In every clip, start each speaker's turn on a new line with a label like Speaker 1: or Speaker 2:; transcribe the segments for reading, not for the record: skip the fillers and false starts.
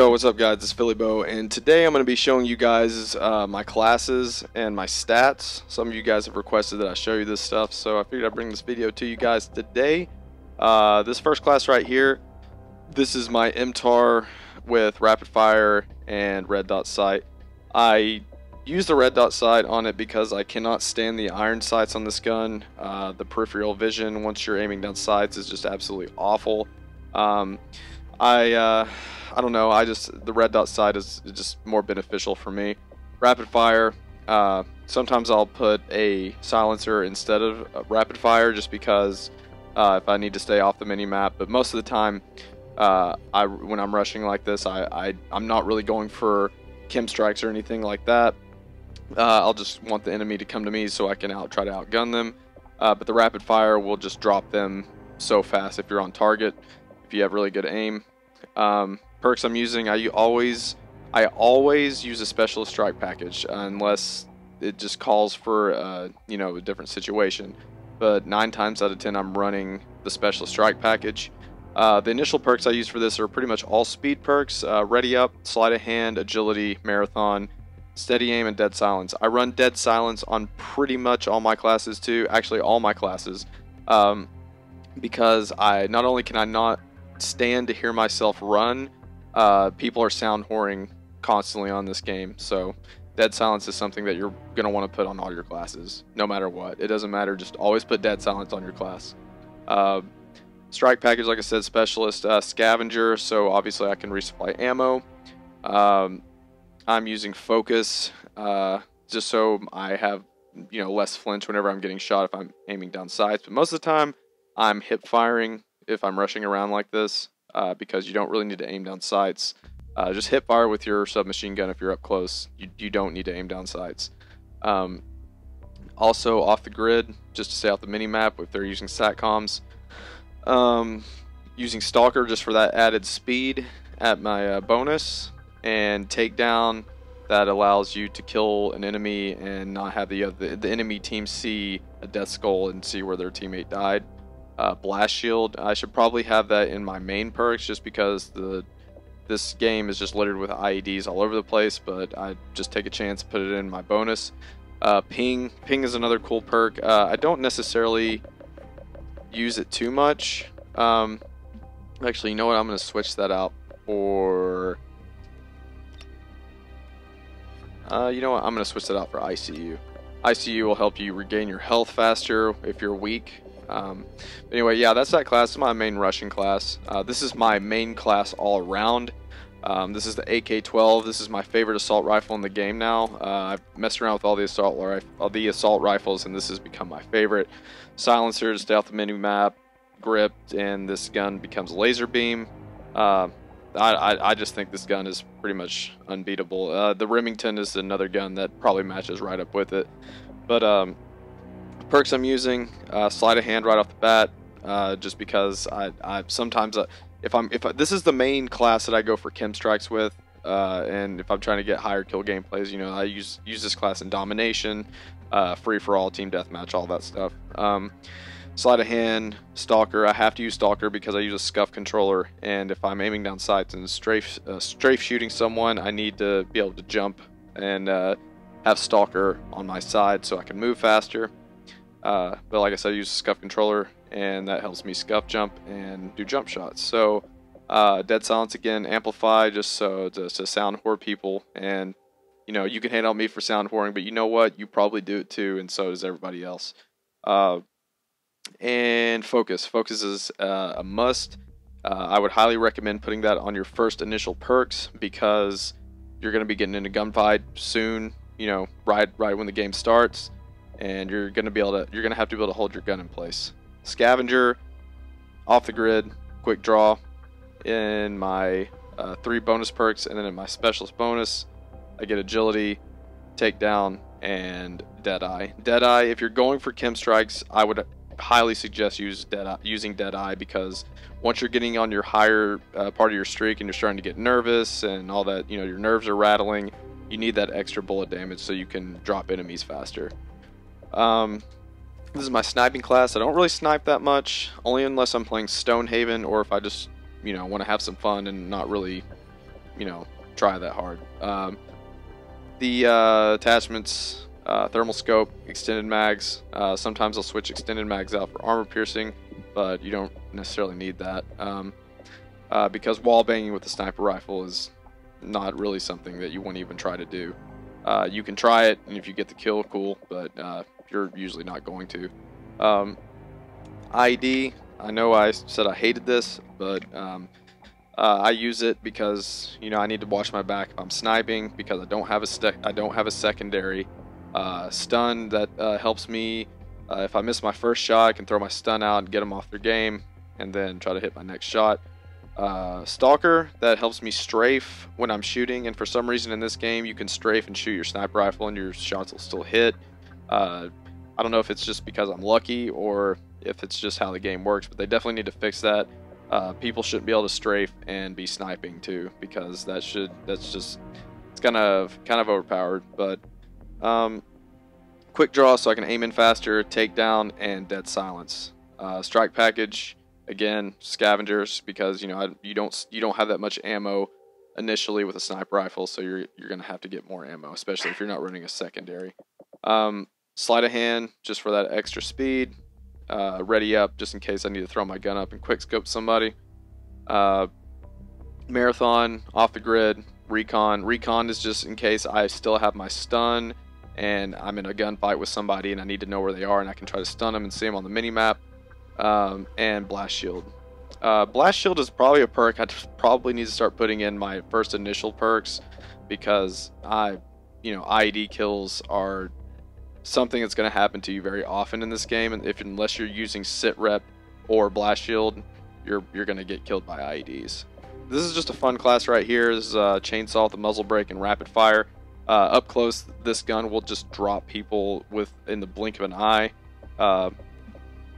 Speaker 1: Yo, what's up guys, it's phillybo, and today I'm going to be showing you guys my classes and my stats. Some of you guys have requested that I show you this stuff, so I figured I'd bring this video to you guys today. This first class right here, this is my MTAR with rapid fire and red dot sight. I use the red dot sight on it because I cannot stand the iron sights on this gun. The peripheral vision once you're aiming down sights is just absolutely awful. I don't know, the red dot sight is just more beneficial for me. Rapid fire, sometimes I'll put a silencer instead of rapid fire just because if I need to stay off the mini map, but most of the time when I'm rushing like this, I'm not really going for chem strikes or anything like that. I'll just want the enemy to come to me so I can try to outgun them, but the rapid fire will just drop them so fast if you're on target, if you have really good aim. Perks I'm using, I always use a specialist strike package unless it just calls for you know, a different situation, but 9 times out of 10 I'm running the specialist strike package. The initial perks I use for this are pretty much all speed perks: ready up, sleight of hand, agility, marathon, steady aim, and dead silence. I run dead silence on pretty much all my classes too, actually all my classes, because not only can I not stand to hear myself run, people are sound whoring constantly on this game, so dead silence is something that you're going to want to put on all your classes no matter what. It doesn't matter, just always put dead silence on your class. Strike package, like I said, specialist, scavenger, so obviously I can resupply ammo. I'm using focus just so I have, you know, less flinch whenever I'm getting shot if I'm aiming down sights, but most of the time I'm hip firing if I'm rushing around like this, because you don't really need to aim down sights. Just hip fire with your submachine gun if you're up close. You don't need to aim down sights. Also off the grid, just to stay off the mini map if they're using satcoms. Using stalker just for that added speed at my bonus, and takedown that allows you to kill an enemy and not have the enemy team see a death skull and see where their teammate died. Blast shield, I should probably have that in my main perks just because this game is just littered with IEDs all over the place, but I just take a chance, put it in my bonus. Ping is another cool perk. I don't necessarily use it too much. Actually, you know what, I'm going to switch that out for you know what, I'm going to switch that out for ICU. ICU will help you regain your health faster if you're weak. Anyway, yeah, that's that class. It's my main rushing class. This is my main class all around. This is the AK-12. This is my favorite assault rifle in the game now. I've messed around with all the assault rifles, and this has become my favorite. Silencer to stay off the mini map, gripped, and this gun becomes laser beam. I just think this gun is pretty much unbeatable. The Remington is another gun that probably matches right up with it, but perks I'm using, sleight of hand right off the bat, just because this is the main class that I go for chem strikes with, and if I'm trying to get higher kill gameplays, you know, I use this class in domination, free for all, team deathmatch, all that stuff. Sleight of hand, stalker, I have to use stalker because I use a scuff controller, and if I'm aiming down sights and strafe shooting someone, I need to be able to jump and have stalker on my side so I can move faster. But like I said, I use a scuff controller, and that helps me scuff jump and do jump shots. So dead silence again, amplify just so to sound whore people, and you know, you can hate on me for sound whoring, but you know what, you probably do it too, and so does everybody else. And focus is a must. I would highly recommend putting that on your first initial perks because you're going to be getting into gunfight soon, you know, right when the game starts, and you're going to have to be able to hold your gun in place. Scavenger, off the grid, quick draw in my 3 bonus perks, and then in my specialist bonus I get agility, takedown, and deadeye. Deadeye, if you're going for chem strikes, I would highly suggest using deadeye, because once you're getting on your higher part of your streak and you're starting to get nervous and all that, you know, your nerves are rattling, you need that extra bullet damage so you can drop enemies faster. This is my sniping class. I don't really snipe that much, only unless I'm playing Stonehaven, or if I just, you know, want to have some fun and not really you know, try that hard. The attachments, thermal scope, extended mags. Sometimes I'll switch extended mags out for armor piercing, but you don't necessarily need that because wall banging with the sniper rifle is not really something that you want to even try to do. You can try it, and if you get the kill, cool, but you're usually not going to. IED, I know I said I hated this, but I use it because, you know, I need to watch my back if I'm sniping, because I don't have a secondary stun that helps me. If I miss my first shot, I can throw my stun out and get them off their game, and then try to hit my next shot. Stalker, that helps me strafe when I'm shooting, and for some reason in this game you can strafe and shoot your sniper rifle and your shots will still hit. I don't know if it's just because I'm lucky or if it's just how the game works, but they definitely need to fix that. People shouldn't be able to strafe and be sniping too, because it's kind of overpowered. But quick draw, so I can aim in faster, takedown, and dead silence. Strike package, again, scavengers, because you know you don't have that much ammo initially with a sniper rifle, so you're gonna have to get more ammo, especially if you're not running a secondary. Sleight of hand, just for that extra speed. Ready up, just in case I need to throw my gun up and quick scope somebody. Marathon, off the grid. Recon. Recon is just in case I still have my stun and I'm in a gunfight with somebody and I need to know where they are and I can try to stun them and see them on the mini map. And blast shield. Blast shield is probably a perk I probably need to start putting in my first initial perks, because IED kills are something that's going to happen to you very often in this game, and unless you're using sit rep or blast shield, you're going to get killed by IEDs. This is just a fun class right here. This is chainsaw, the muzzle brake, and rapid fire. Up close, this gun will just drop people in the blink of an eye.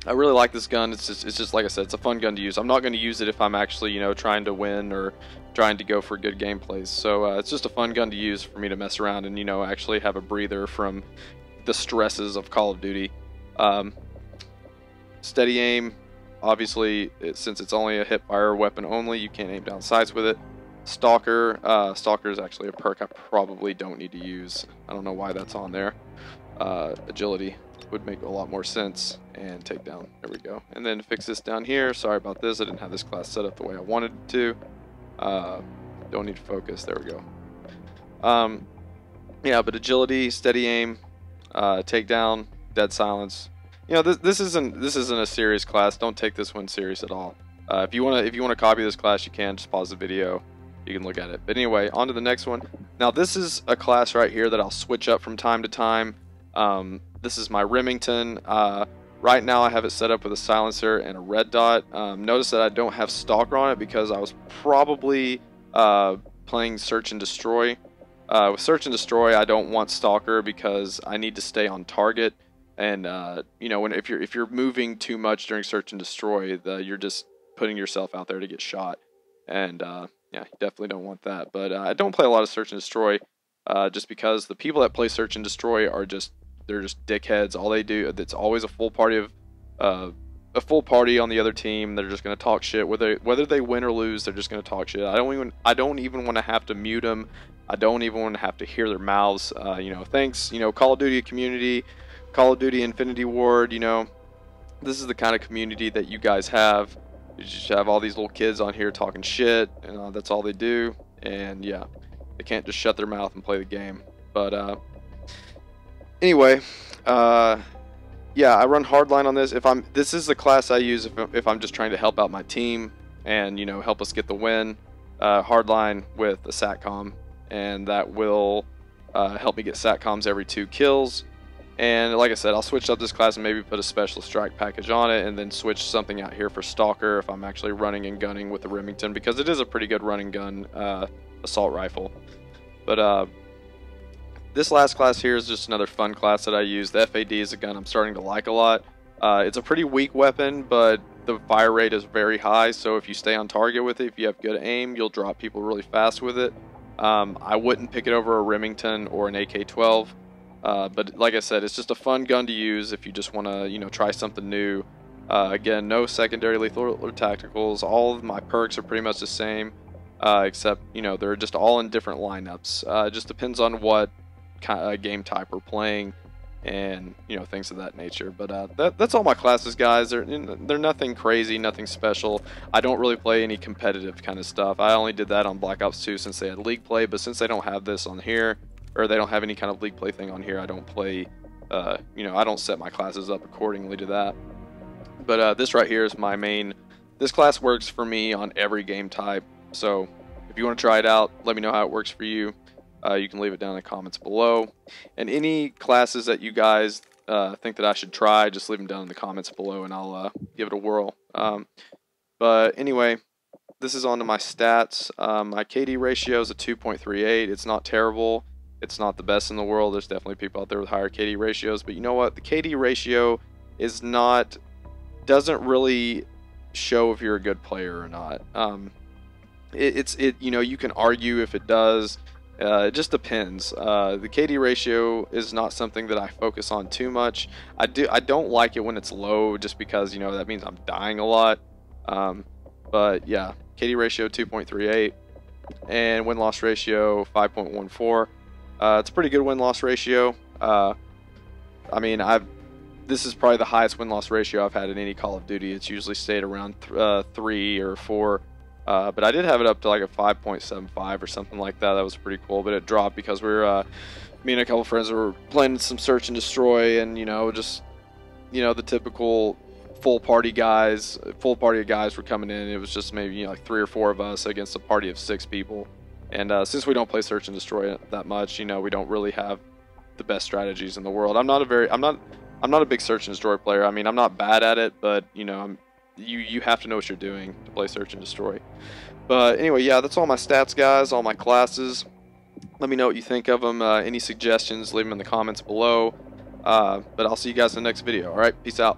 Speaker 1: I really like this gun. It's just like I said, it's a fun gun to use. I'm not going to use it if I'm actually trying to win or trying to go for good gameplays. So it's just a fun gun to use for me to mess around and actually have a breather from the stresses of Call of Duty. Steady aim, obviously, since it's only a hip fire weapon only, you can't aim down sights with it. Stalker, Stalker is actually a perk I probably don't need to use. I don't know why that's on there. Agility would make a lot more sense, and takedown, there we go. And then fix this down here. Sorry about this, I didn't have this class set up the way I wanted it to. Don't need to focus, there we go. Yeah, but agility, steady aim, takedown, dead silence. This isn't a serious class. Don't take this one serious at all. If you wanna copy this class, you can just pause the video. You can look at it. But anyway, on to the next one. Now this is a class right here that I'll switch up from time to time. This is my Remington. Right now I have it set up with a silencer and a red dot. Notice that I don't have Stalker on it because I was probably playing Search and Destroy. With Search and Destroy, I don't want Stalker because I need to stay on target. And if you're moving too much during Search and Destroy, you're just putting yourself out there to get shot. And yeah, you definitely don't want that. But I don't play a lot of Search and Destroy, just because the people that play Search and Destroy they're just dickheads. All they do, it's always a full party on the other team. They're just gonna talk shit. Whether they win or lose, they're just gonna talk shit. I don't even want to have to mute them. I don't even want to have to hear their mouths. Thanks, Call of Duty community, Call of Duty Infinity Ward. This is the kind of community that you guys have. You just have all these little kids on here talking shit, and that's all they do. And yeah, they can't just shut their mouth and play the game. But anyway, yeah, I run hardline on this. This is the class I use if I'm just trying to help out my team and help us get the win. Hardline with a satcom, and that will help me get satcoms every 2 kills. And like I said, I'll switch up this class and maybe put a special strike package on it, and then switch something out here for Stalker if I'm actually running and gunning with the Remington, because it is a pretty good running gun assault rifle. But this last class here is just another fun class that I use. The FAD is a gun I'm starting to like a lot. It's a pretty weak weapon, but the fire rate is very high, so if you stay on target with it, if you have good aim, you'll drop people really fast with it. I wouldn't pick it over a Remington or an AK-12. But like I said, it's just a fun gun to use if you just want to, try something new. Again, no secondary lethal or tacticals. All of my perks are pretty much the same. except they're just all in different lineups. It just depends on what kind of game type we're playing, and things of that nature. But that's all my classes, guys. They're nothing crazy, nothing special. I don't really play any competitive kind of stuff. I only did that on Black Ops 2 since they had league play, but since they don't have this on here, or they don't have any kind of league play thing on here, I don't play. I don't set my classes up accordingly to that. But this right here is my main. This class works for me on every game type. So if you want to try it out, let me know how it works for you. You can leave it down in the comments below. And any classes that you guys think that I should try, just leave them down in the comments below, and I'll give it a whirl. But anyway, this is on to my stats. My KD ratio is a 2.38. It's not terrible. It's not the best in the world. There's definitely people out there with higher KD ratios. But you know what? The KD ratio doesn't really show if you're a good player or not. You can argue if it does. It just depends. The KD ratio is not something that I focus on too much. I don't like it when it's low, just because that means I'm dying a lot. But yeah, KD ratio 2.38 and win-loss ratio 5.14. It's a pretty good win-loss ratio. I mean, this is probably the highest win-loss ratio I've had in any Call of Duty. It's usually stayed around 3 or 4. But I did have it up to like a 5.75 or something like that. That was pretty cool, but it dropped because we were, me and a couple friends were playing some search and destroy, and just the typical full party of guys were coming in. It was just maybe like 3 or 4 of us against a party of 6 people. And since we don't play search and destroy that much, we don't really have the best strategies in the world. I'm not a big search and destroy player. I mean, I'm not bad at it, but you have to know what you're doing to play search and destroy. But anyway, yeah, that's all my stats, guys, all my classes. Let me know what you think of them. Any suggestions, leave them in the comments below. But I'll see you guys in the next video. All right, peace out.